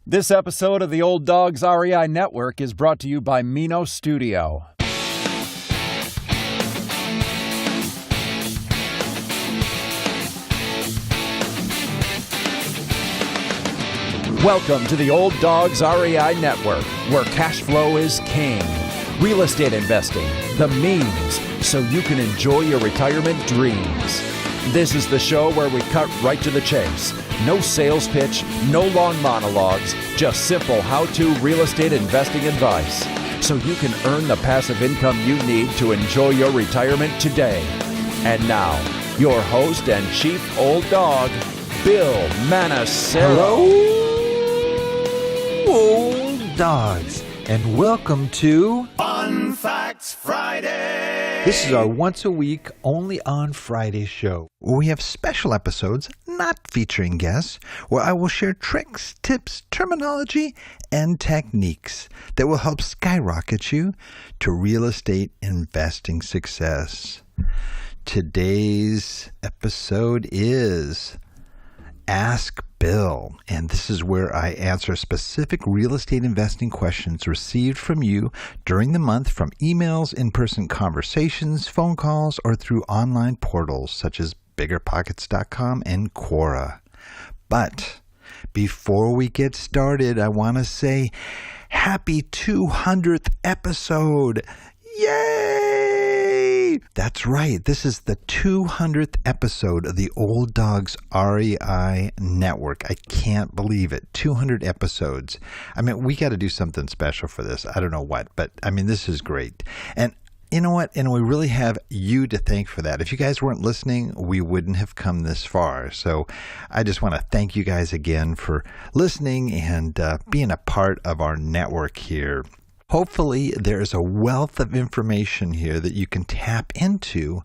This episode of the Old Dogs REI Network is brought to you by Mino Studio. Welcome to the Old Dogs REI Network, where cash flow is king. Real estate investing, the means, so you can enjoy your retirement dreams. This is the show where we cut right to the chase. No sales pitch, no long monologues, just simple how-to real estate investing advice, so you can earn the passive income you need to enjoy your retirement today. And now, your host and chief old dog, Bill Manassero. Hello, old dogs, and welcome to Fun Facts Friday. This is our once-a-week, only on Friday show, where we have special episodes, not featuring guests, where I will share tricks, tips, terminology, and techniques that will help skyrocket you to real estate investing success. Today's episode is Ask Bill, and this is where I answer specific real estate investing questions received from you during the month from emails, in-person conversations, phone calls, or through online portals such as biggerpockets.com and Quora. But before we get started, I want to say happy 200th episode! Yay! That's right. This is the 200th episode of the Old Dogs REI Network. I can't believe it. 200 episodes. I mean, we got to do something special for this. I don't know what, but I mean, this is great. And you know what? And we really have you to thank for that. If you guys weren't listening, we wouldn't have come this far. So I just want to thank you guys again for listening and being a part of our network here. Hopefully, there's a wealth of information here that you can tap into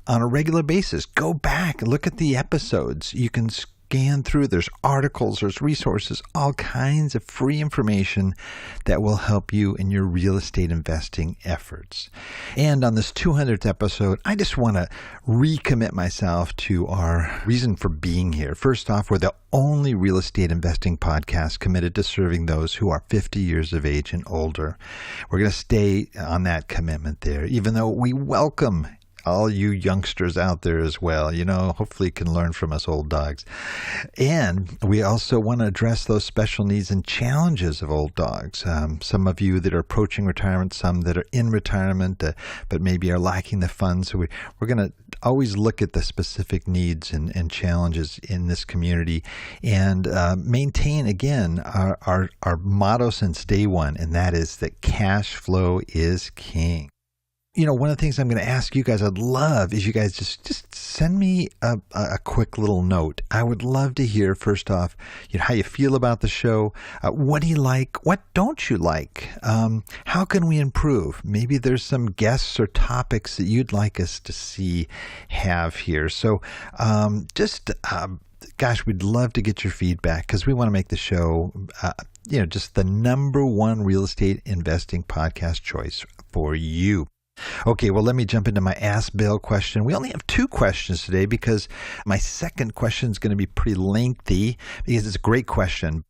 on a regular basis. Go back and look at the episodes. You can scan through. There's articles, there's resources, all kinds of free information that will help you in your real estate investing efforts. And on this 200th episode, I just want to recommit myself to our reason for being here. First off, we're the only real estate investing podcast committed to serving those who are 50 years of age and older. We're going to stay on that commitment there, even though we welcome all you youngsters out there as well. You know, hopefully you can learn from us old dogs. And we also want to address those special needs and challenges of old dogs. Some of you that are approaching retirement, some that are in retirement, but maybe are lacking the funds. So we're going to always look at the specific needs and challenges in this community and maintain, again, our motto since day one, and that is that cash flow is king. You know, one of the things I'm going to ask you guys, I'd love is you guys just send me a quick little note. I would love to hear, first off, you know, how you feel about the show. What do you like? What don't you like? How can we improve? Maybe there's some guests or topics that you'd like us to have here. So gosh, we'd love to get your feedback because we want to make the show, just the number one real estate investing podcast choice for you. Okay, well, let me jump into my Ask Bill question. We only have two questions today because my second question is going to be pretty lengthy because it's a great question.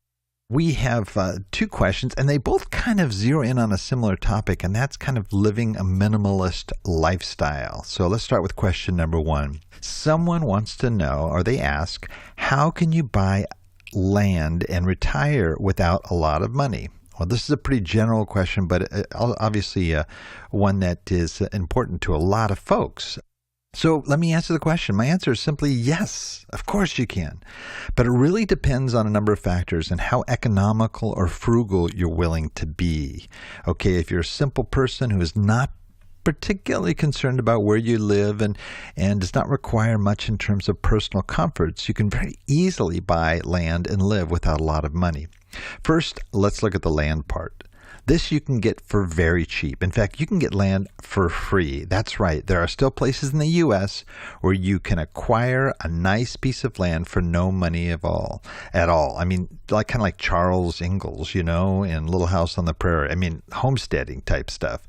We have two questions, and they both kind of zero in on a similar topic, and that's kind of living a minimalist lifestyle. So let's start with question number one. Someone wants to know, or they ask, how can you buy land and retire without a lot of money? Well, this is a pretty general question, but obviously one that is important to a lot of folks. So let me answer the question. My answer is simply yes, of course you can. But it really depends on a number of factors and how economical or frugal you're willing to be. Okay, if you're a simple person who is not particularly concerned about where you live and does not require much in terms of personal comforts, you can very easily buy land and live without a lot of money. First, let's look at the land part. This you can get for very cheap. In fact, you can get land for free. That's right. There are still places in the U.S. where you can acquire a nice piece of land for no money at all. I mean, kind of like Charles Ingalls, in Little House on the Prairie. I mean, homesteading type stuff.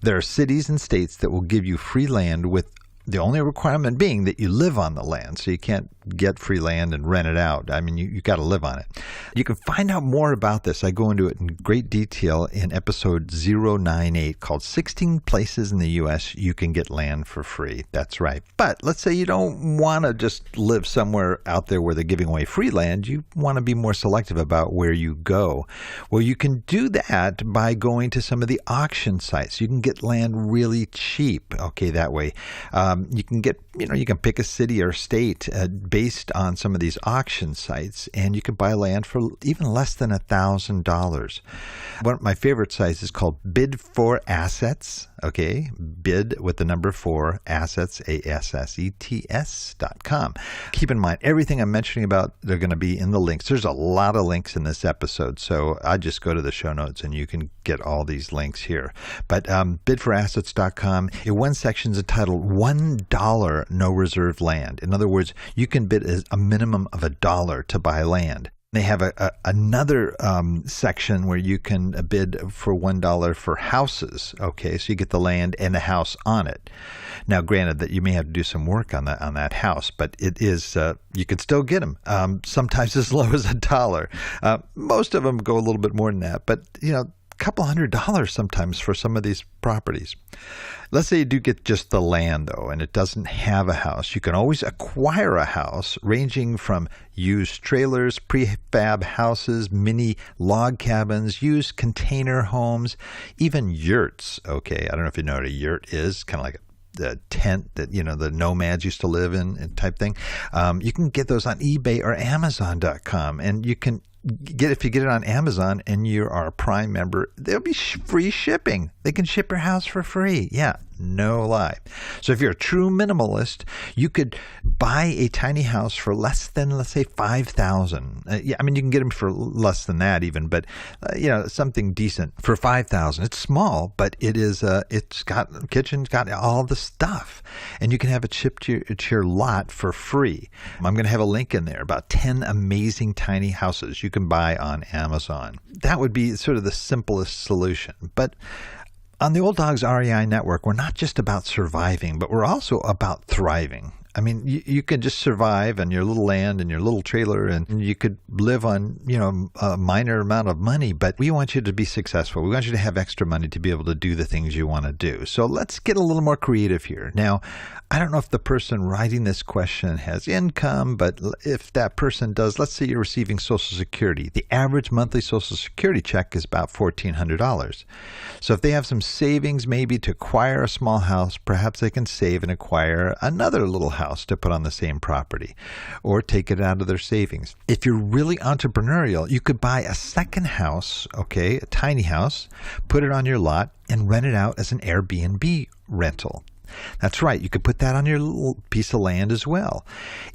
There are cities and states that will give you free land with The only requirement being that you live on the land, so you can't get free land and rent it out. I mean, you got to live on it. You can find out more about this. I go into it in great detail in episode 098 called 16 Places in the U.S. You Can Get Land for Free. That's right. But let's say you don't want to just live somewhere out there where they're giving away free land. You want to be more selective about where you go. Well, you can do that by going to some of the auction sites. You can get land really cheap, okay, that way. You can get, you can pick a city or state based on some of these auction sites, and you can buy land for even less than $1,000. One of my favorite sites is called Bid for Assets, okay? Bid with the number 4, assets, ASSETS.com. Keep in mind, everything I'm mentioning about, they're going to be in the links. There's a lot of links in this episode, so I just go to the show notes and you can get all these links here. But bidforassets.com, one section's entitled $1 no reserve land. In other words, you can bid as a minimum of $1 to buy land. They have another section where you can bid for $1 for houses. Okay, so you get the land and the house on it. Now, granted that you may have to do some work on that house, but it is you can still get them. Sometimes as low as $1. Most of them go a little bit more than that, but couple $100 sometimes for some of these properties. Let's say you do get just the land, though, and it doesn't have a house. You can always acquire a house ranging from used trailers, prefab houses, mini log cabins, used container homes, even yurts. Okay, I don't know if you know what a yurt is, kind of like the tent that the nomads used to live in type thing. You can get those on eBay or Amazon.com, and you can if you get it on Amazon and you are a Prime member, there'll be free shipping. They can ship your house for free. Yeah, no lie. So if you're a true minimalist, you could buy a tiny house for less than, let's say, $5,000. You can get them for less than that even, but something decent for $5,000. It's small, but it is. It's got a kitchen, it's got all the stuff, and you can have it shipped to your lot for free. I'm going to have a link in there about 10 amazing tiny houses you can buy on Amazon. That would be sort of the simplest solution, but on the Old Dogs REI network, we're not just about surviving, but we're also about thriving. I mean, you could just survive on your little land and your little trailer, and you could live on, a minor amount of money, but we want you to be successful. We want you to have extra money to be able to do the things you want to do. So let's get a little more creative here. Now, I don't know if the person writing this question has income, but if that person does, let's say you're receiving Social Security. The average monthly Social Security check is about $1,400. So if they have some savings maybe to acquire a small house, perhaps they can save and acquire another little house to put on the same property or take it out of their savings. If you're really entrepreneurial, you could buy a second house, okay, a tiny house, put it on your lot and rent it out as an Airbnb rental. That's right. You could put that on your little piece of land as well.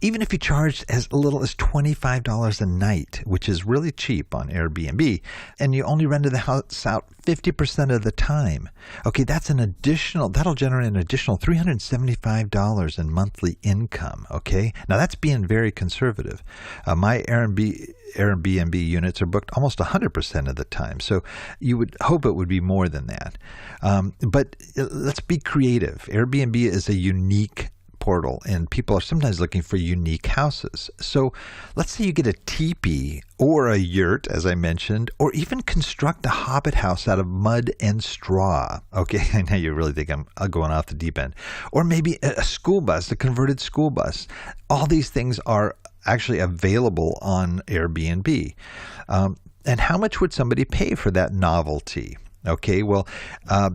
Even if you charged as little as $25 a night, which is really cheap on Airbnb, and you only rented the house out 50% of the time. Okay, that'll generate an additional $375 in monthly income. Okay, now that's being very conservative. My Airbnb units are booked almost 100% of the time. So you would hope it would be more than that. But let's be creative. Airbnb is a unique portal, and people are sometimes looking for unique houses. So let's say you get a teepee or a yurt, as I mentioned, or even construct a hobbit house out of mud and straw. Okay, I know you really think I'm going off the deep end. Or maybe a school bus, a converted school bus. All these things are actually available on Airbnb. And how much would somebody pay for that novelty? Okay, well,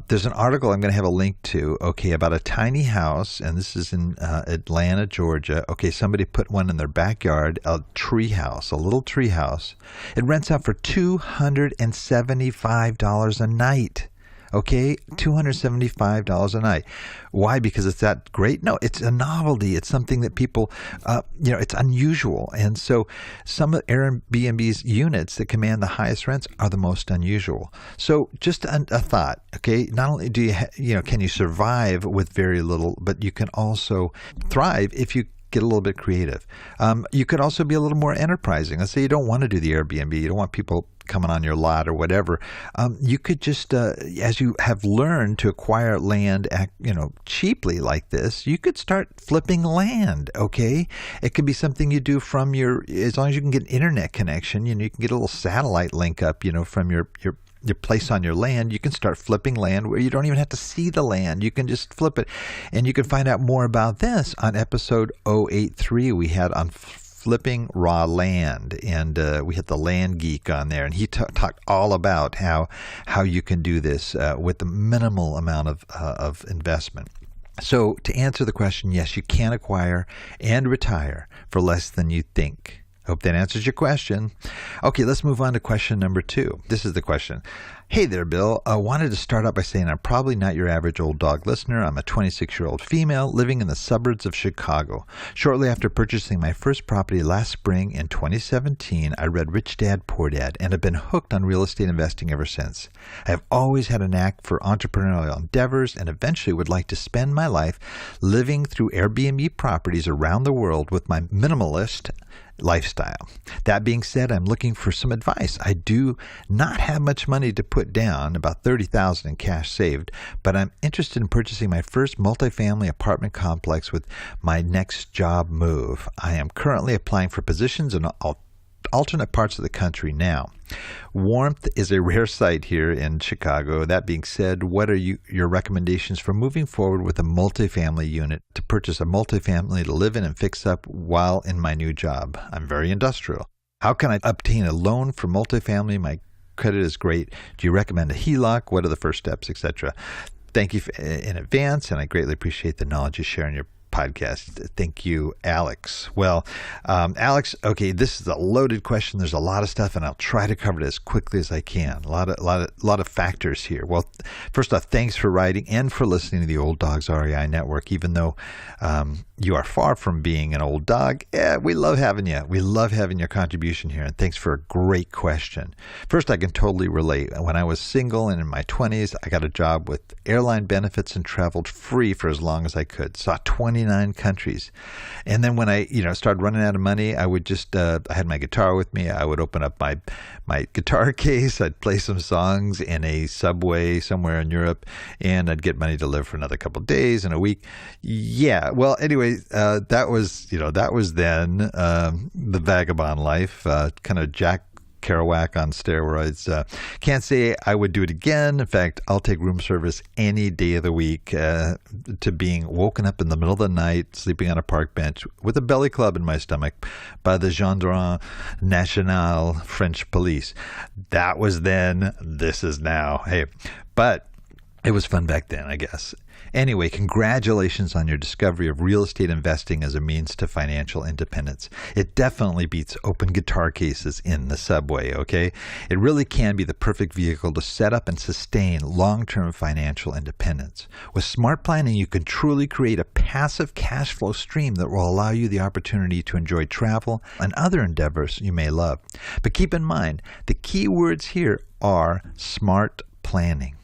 there's an article I'm going to have a link to, okay, about a tiny house, and this is in Atlanta, Georgia. Okay, somebody put one in their backyard, a tree house, a little tree house. It rents out for $275 a night. Okay, $275 a night. Why? Because it's that great? No, it's a novelty. It's something that people, it's unusual. And so some of Airbnb's units that command the highest rents are the most unusual. So just a thought, okay? Not only do can you survive with very little, but you can also thrive if you get a little bit creative. You could also be a little more enterprising. Let's say you don't want to do the Airbnb. You don't want people coming on your lot or whatever, you could just, as you have learned to acquire land, cheaply like this, you could start flipping land. Okay, it could be something you do from as long as you can get an internet connection. You can get a little satellite link up, from your place on your land. You can start flipping land where you don't even have to see the land. You can just flip it. And you can find out more about this on episode 083 we had on flipping raw land. And we had the land geek on there. And he talked all about how you can do this with a minimal amount of investment. So to answer the question, yes, you can acquire and retire for less than you think. Hope that answers your question. Okay, let's move on to question number 2. This is the question. Hey there, Bill. I wanted to start out by saying I'm probably not your average old dog listener. I'm a 26-year-old female living in the suburbs of Chicago. Shortly after purchasing my first property last spring in 2017, I read Rich Dad, Poor Dad and have been hooked on real estate investing ever since. I have always had a knack for entrepreneurial endeavors and eventually would like to spend my life living through Airbnb properties around the world with my minimalist lifestyle. That being said, I'm looking for some advice. I do not have much money to put down, about $30,000 in cash saved, but I'm interested in purchasing my first multifamily apartment complex with my next job move. I am currently applying for positions in alternate parts of the country now. Warmth is a rare sight here in Chicago. That being said, what are your recommendations for moving forward with a multifamily unit to purchase a multifamily to live in and fix up while in my new job? I'm very industrial. How can I obtain a loan for multifamily? My credit is great. Do you recommend a HELOC? What are the first steps, etc.? Thank you in advance, and I greatly appreciate the knowledge you share in your podcast. Thank you, Alex. Well, Alex, okay, this is a loaded question. There's a lot of stuff, and I'll try to cover it as quickly as I can. A lot of factors here. Well, first off, thanks for writing and for listening to the Old Dogs REI Network. Even though you are far from being an old dog, we love having you. We love having your contribution here, and thanks for a great question. First, I can totally relate. When I was single and in my 20s, I got a job with airline benefits and traveled free for as long as I could. Saw 29 countries. And then when I, started running out of money, I would just, I had my guitar with me. I would open up my guitar case. I'd play some songs in a subway somewhere in Europe, and I'd get money to live for another couple of days and a week. Yeah. Well, anyway, that was then the vagabond life, kind of Jack Kerouac on steroids. Can't say I would do it again. In fact, I'll take room service any day of the week to being woken up in the middle of the night, sleeping on a park bench with a belly club in my stomach by the Gendarme National French police. That was then. This is now. Hey, but it was fun back then, I guess. Anyway, congratulations on your discovery of real estate investing as a means to financial independence. It definitely beats open guitar cases in the subway, okay? It really can be the perfect vehicle to set up and sustain long-term financial independence. With smart planning, you can truly create a passive cash flow stream that will allow you the opportunity to enjoy travel and other endeavors you may love. But keep in mind, the key words here are smart planning.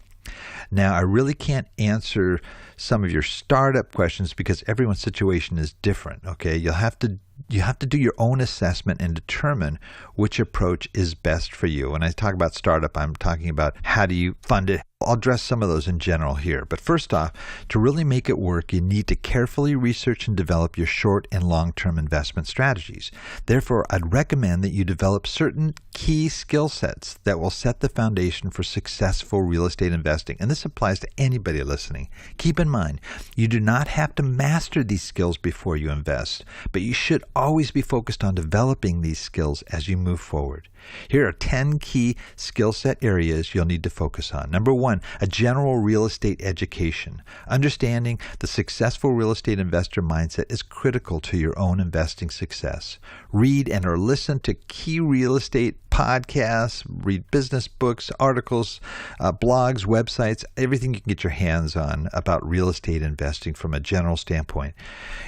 Now, I really can't answer some of your startup questions because everyone's situation is different, okay? You have to do your own assessment and determine which approach is best for you. When I talk about startup, I'm talking about how do you fund it. I'll address some of those in general here. But first off, to really make it work, you need to carefully research and develop your short and long-term investment strategies. Therefore, I'd recommend that you develop certain key skill sets that will set the foundation for successful real estate investing. And this applies to anybody listening. Keep in mind, you do not have to master these skills before you invest, but you should always be focused on developing these skills as you move forward. Here are 10 key skill set areas you'll need to focus on. Number 1, a general real estate education. Understanding the successful real estate investor mindset is critical to your own investing success. Read and or listen to key real estate podcasts, read business books, articles, blogs, websites, everything you can get your hands on about real estate investing from a general standpoint.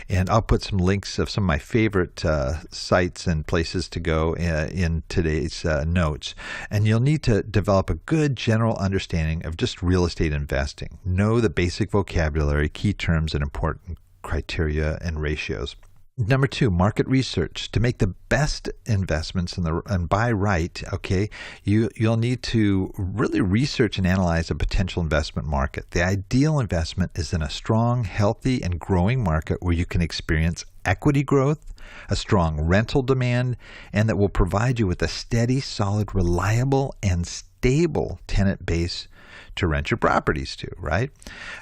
And I'll put some links of some of my favorite sites and places to go in today's notes. And you'll need to develop a good general understanding of just real estate investing. Know the basic vocabulary, key terms, and important criteria and ratios. Number 2, market research. To make the best investments and buy right, okay, you'll need to really research and analyze a potential investment market. The ideal investment is in a strong, healthy, and growing market where you can experience equity growth, a strong rental demand, and that will provide you with a steady, solid, reliable, and stable tenant base to rent your properties to, right?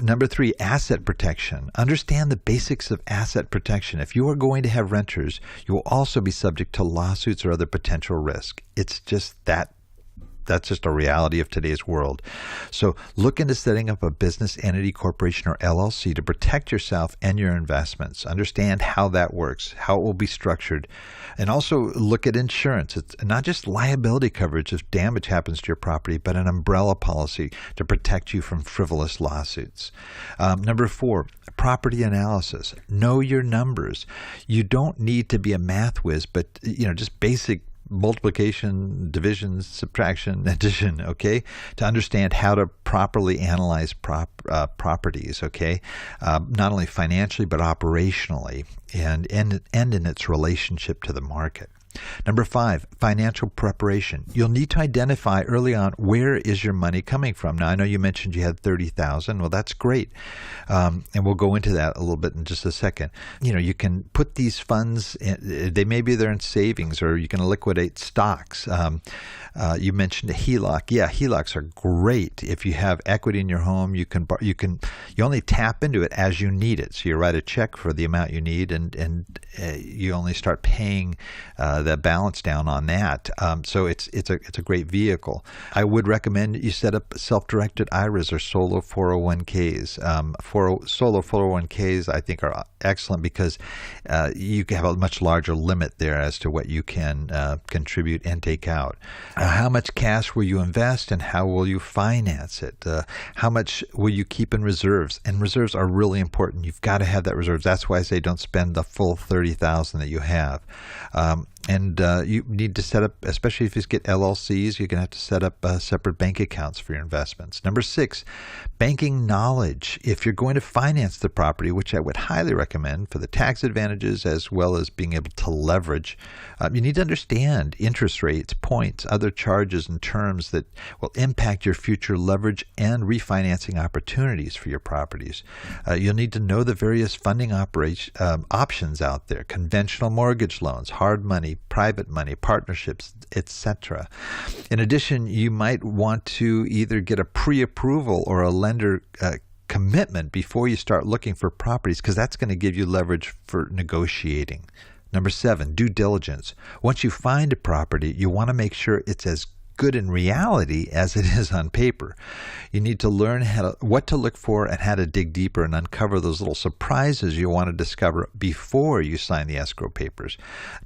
Number 3, asset protection. Understand the basics of asset protection. If you are going to have renters, you will also be subject to lawsuits or other potential risk. It's just that's just a reality of today's world. So look into setting up a business entity, corporation, or LLC to protect yourself and your investments. Understand how that works, how it will be structured. And also look at insurance. It's not just liability coverage if damage happens to your property, but an umbrella policy to protect you from frivolous lawsuits. Number 4, property analysis. Know your numbers. You don't need to be a math whiz, but just basic multiplication, division, subtraction, addition, okay, to understand how to properly analyze properties, okay, not only financially but operationally and in its relationship to the market. Number 5, financial preparation. You'll need to identify early on, where is your money coming from? Now, I know you mentioned you had $30,000. Well, that's great. And we'll go into that a little bit in just a second. You can put these funds, maybe they're in savings, or you can liquidate stocks. You mentioned a HELOC. Yeah, HELOCs are great. If you have equity in your home, you only tap into it as you need it. So you write a check for the amount you need, and you only start paying the balance down on that. So it's a great vehicle. I would recommend you set up self-directed IRAs or solo 401ks. Solo 401ks I think are excellent because you can have a much larger limit there as to what you can contribute and take out. How much cash will you invest and how will you finance it? How much will you keep in reserves? And reserves are really important. You've got to have that reserves. That's why I say don't spend the full $30,000 that you have. And you need to set up, especially if you get LLCs, you're going to have to set up separate bank accounts for your investments. Number 6, banking knowledge. If you're going to finance the property, which I would highly recommend for the tax advantages as well as being able to leverage, you need to understand interest rates, points, other charges and terms that will impact your future leverage and refinancing opportunities for your properties. You'll need to know the various funding options out there: conventional mortgage loans, hard money, private money, partnerships, etc. In addition, you might want to either get a pre-approval or a lender commitment before you start looking for properties, because that's going to give you leverage for negotiating. Number 7, due diligence. Once you find a property, you want to make sure it's as good in reality as it is on paper. You need to learn what to look for and how to dig deeper and uncover those little surprises you want to discover before you sign the escrow papers.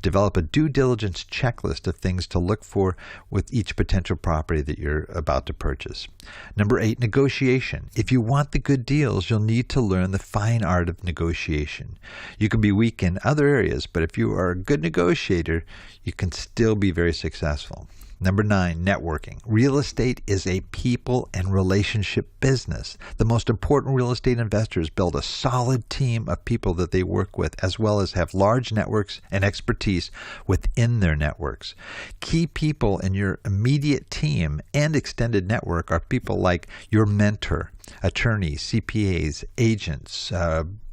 Develop a due diligence checklist of things to look for with each potential property that you're about to purchase. Number 8, negotiation. If you want the good deals, you'll need to learn the fine art of negotiation. You can be weak in other areas, but if you are a good negotiator, you can still be very successful. Number 9, networking. Real estate is a people and relationship business. The most important real estate investors build a solid team of people that they work with, as well as have large networks and expertise within their networks. Key people in your immediate team and extended network are people like your mentor, attorneys, CPAs, agents,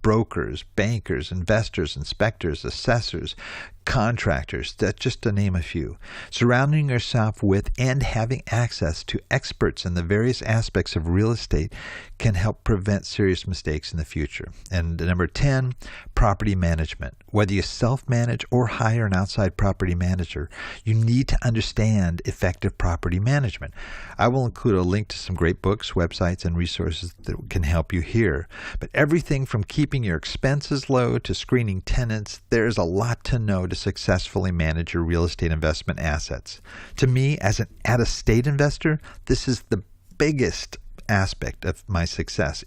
brokers, bankers, investors, inspectors, assessors, contractors, just to name a few. Surrounding yourself with and having access to experts in the various aspects of real estate can help prevent serious mistakes in the future. And number 10, property management. Whether you self-manage or hire an outside property manager, you need to understand effective property management. I will include a link to some great books, websites, and resources that can help you here. But everything from keeping your expenses low to screening tenants, there's a lot to know to successfully manage your real estate investment assets. To me, as an out-of-state investor, this is the biggest aspect of my success.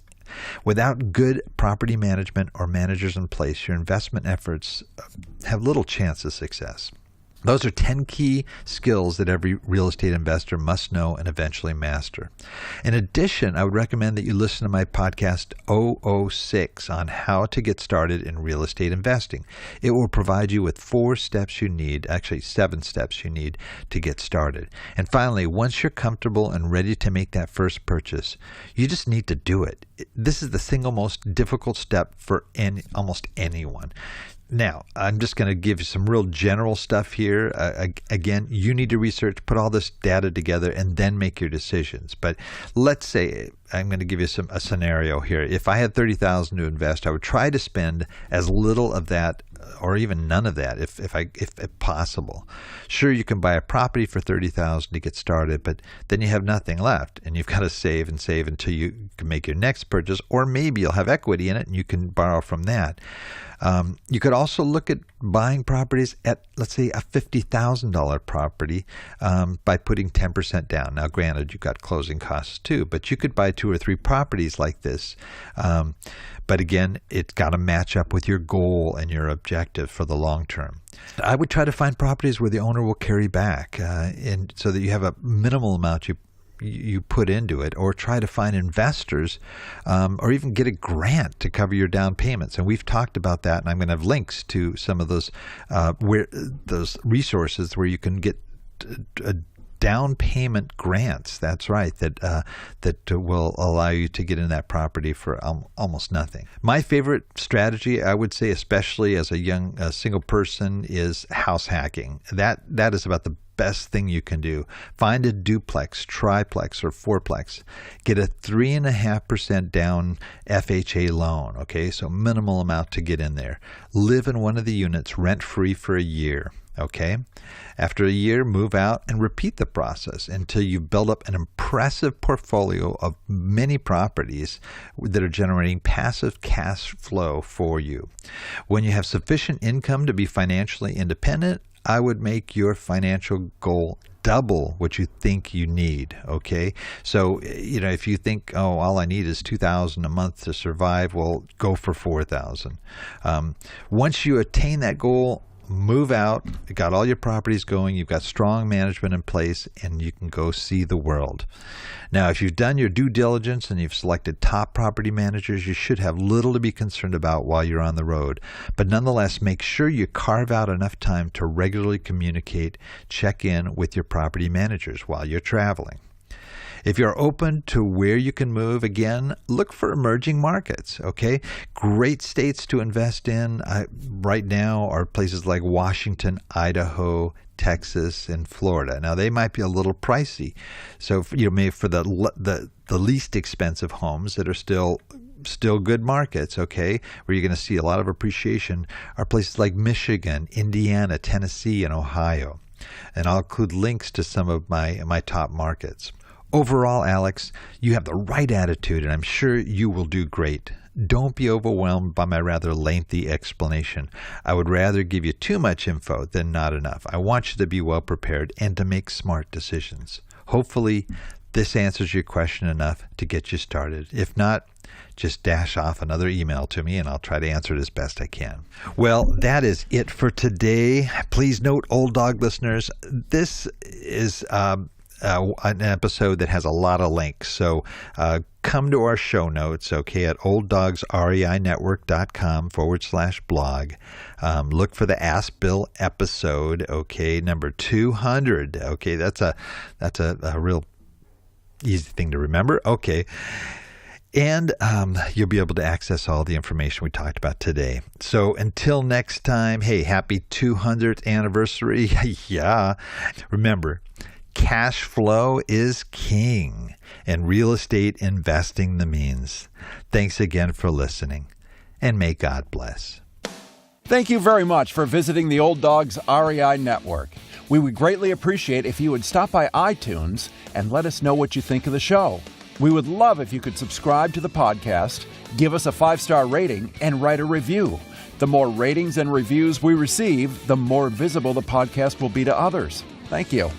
Without good property management or managers in place, your investment efforts have little chance of success. Those are 10 key skills that every real estate investor must know and eventually master. In addition, I would recommend that you listen to my podcast 006 on how to get started in real estate investing. It will provide you with 7 steps you need to get started. And finally, once you're comfortable and ready to make that first purchase, you just need to do it. This is the single most difficult step for almost anyone. Now, I'm just going to give you some real general stuff here. Again, you need to research, put all this data together, and then make your decisions. But let's say, I'm going to give you a scenario here. If I had $30,000 to invest, I would try to spend as little of that or even none of that if possible. Sure, you can buy a property for $30,000 to get started, but then you have nothing left, and you've got to save and save until you can make your next purchase, or maybe you'll have equity in it and you can borrow from that. You could also look at buying properties at, let's say, a $50,000 property by putting 10% down. Now, granted, you've got closing costs too, but you could buy 2 or 3 properties like this. But again, it's got to match up with your goal and your objective for the long term. I would try to find properties where the owner will carry back, and so that you have a minimal amount you put into it, or try to find investors, or even get a grant to cover your down payments. And we've talked about that, and I'm going to have links to some of those those resources where you can get down payment grants. That's right. That will allow you to get in that property for almost nothing. My favorite strategy, I would say, especially as a young single person, is house hacking. That is about the best thing you can do. Find a duplex, triplex, or fourplex. Get a 3.5% down FHA loan. Okay, so minimal amount to get in there. Live in one of the units rent-free for a year. Okay, after a year, move out and repeat the process until you've built up an impressive portfolio of many properties that are generating passive cash flow for you. When you have sufficient income to be financially independent, I would make your financial goal double what you think you need. Okay, so if you think, oh, all I need is $2,000 a month to survive, well, go for $4,000. Once you attain that goal, move out. You got all your properties going. You've got strong management in place, and you can go see the world. Now, if you've done your due diligence and you've selected top property managers, you should have little to be concerned about while you're on the road. But nonetheless, make sure you carve out enough time to regularly communicate, check in with your property managers while you're traveling. If you're open to where you can move, again, look for emerging markets, okay? Great states to invest in right now are places like Washington, Idaho, Texas, and Florida. Now, they might be a little pricey. So, maybe for the least expensive homes that are still good markets, okay, where you're going to see a lot of appreciation, are places like Michigan, Indiana, Tennessee, and Ohio. And I'll include links to some of my top markets. Overall, Alex, you have the right attitude, and I'm sure you will do great. Don't be overwhelmed by my rather lengthy explanation. I would rather give you too much info than not enough. I want you to be well prepared and to make smart decisions. Hopefully, this answers your question enough to get you started. If not, just dash off another email to me and I'll try to answer it as best I can. Well, that is it for today. Please note, Old Dog listeners, this is an episode that has a lot of links. So come to our show notes, okay, at olddogsreinetwork.com/blog. Look for the Ask Bill episode, okay, number 200. Okay, that's a real easy thing to remember. Okay. And you'll be able to access all the information we talked about today. So until next time, hey, happy 200th anniversary. Yeah. Remember, cash flow is king, and real estate investing the means. Thanks again for listening, and may God bless. Thank you very much for visiting the Old Dogs REI Network. We would greatly appreciate if you would stop by iTunes and let us know what you think of the show. We would love if you could subscribe to the podcast, give us a 5-star rating, and write a review. The more ratings and reviews we receive, the more visible the podcast will be to others. Thank you.